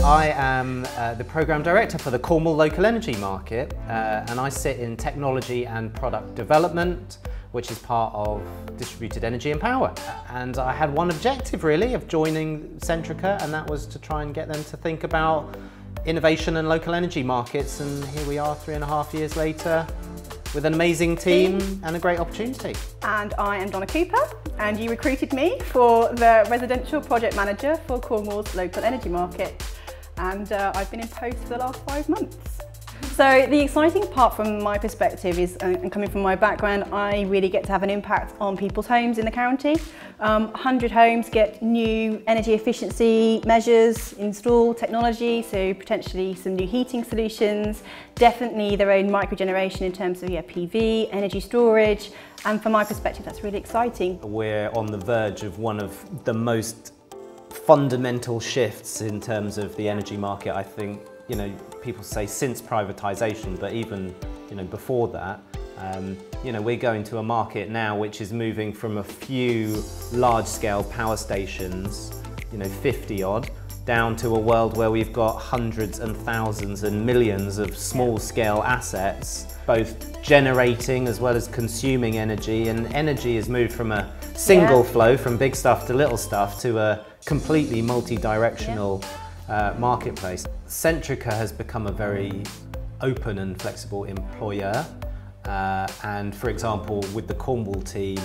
I am the Programme Director for the Cornwall Local Energy Market, and I sit in Technology and Product Development, which is part of Distributed Energy and Power. And I had one objective really of joining Centrica, and that was to try and get them to think about innovation and local energy markets, and here we are 3.5 years later with an amazing team and a great opportunity. And I am Donna Cooper, and you recruited me for the Residential Project Manager for Cornwall's local energy market. And I've been in post for the last 5 months. So the exciting part from my perspective is, and coming from my background, I really get to have an impact on people's homes in the county. 100 homes get new energy efficiency measures installed, technology, so potentially some new heating solutions, definitely their own microgeneration in terms of PV, energy storage, and from my perspective that's really exciting. We're on the verge of one of the most fundamental shifts in terms of the energy market. I think, people say since privatisation, but even, before that, we're going to a market now which is moving from a few large-scale power stations, 50 odd, down to a world where we've got hundreds and thousands and millions of small-scale assets, both generating as well as consuming energy, and energy has moved from a single flow, from big stuff to little stuff, to a completely multi-directional marketplace. Centrica has become a very open and flexible employer, and for example with the Cornwall team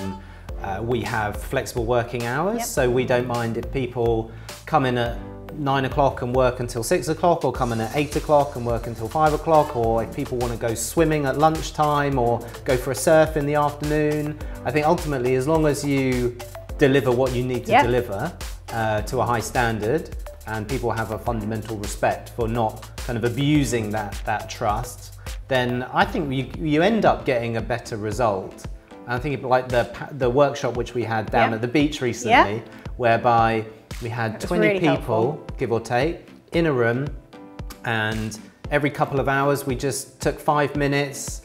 we have flexible working hours, so we don't mind if people come in at 9 o'clock and work until 6 o'clock, or come in at 8 o'clock and work until 5 o'clock, or if people want to go swimming at lunchtime or go for a surf in the afternoon. I think ultimately as long as you deliver what you need to deliver to a high standard, and people have a fundamental respect for not kind of abusing that trust, then I think you end up getting a better result. And I think like the workshop which we had down at the beach recently, whereby we had 20 really people, helpful, give or take, in a room, and every couple of hours we just took 5 minutes,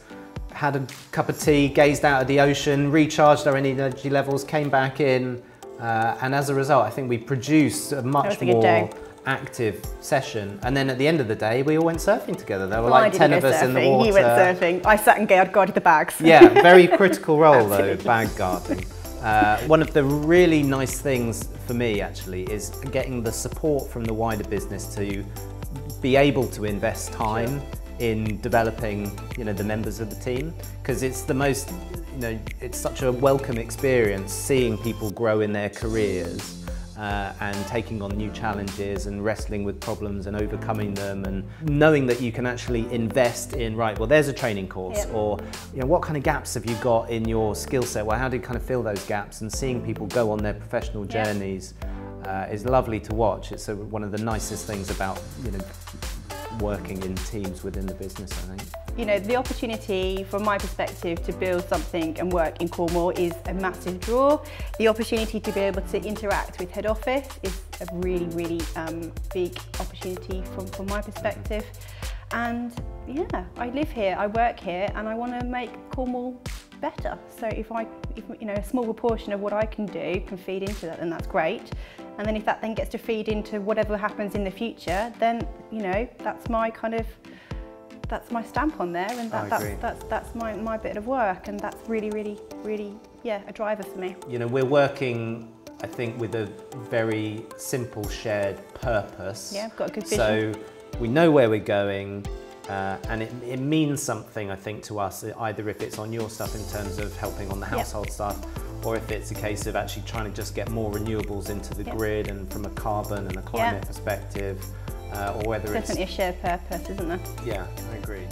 had a cup of tea, gazed out at the ocean, recharged our energy levels, came back in, and as a result I think we produced a much more active session. And then at the end of the day we all went surfing together. There were like 10 of us in the water. He went surfing. I sat and guarded the bags. Yeah, very critical role though, bag guarding. One of the really nice things for me actually is getting the support from the wider business to be able to invest time in developing the members of the team, because it's the most it's such a welcome experience seeing people grow in their careers and taking on new challenges and wrestling with problems and overcoming them, and knowing that you can actually invest in, right, well there's a training course, or what kind of gaps have you got in your skill set, well how do you kind of fill those gaps, and seeing people go on their professional journeys is lovely to watch. It's one of the nicest things about working in teams within the business, I think. The opportunity from my perspective to build something and work in Cornwall is a massive draw. The opportunity to be able to interact with head office is a really, really big opportunity from my perspective. And I live here, I work here, and I want to make Cornwall better. So if a small proportion of what I can do can feed into that, then that's great. And then if that then gets to feed into whatever happens in the future, then that's my that's my stamp on there, and that's my bit of work, and that's really, really, really a driver for me. We're working, I think, with a very simple shared purpose. Yeah, I've got a good vision. So we know where we're going. And it means something, I think, to us, either if it's on your stuff in terms of helping on the household stuff, or if it's a case of actually trying to just get more renewables into the grid and from a carbon and a climate perspective, or whether it's definitely a shared purpose, isn't there? Yeah, I agree.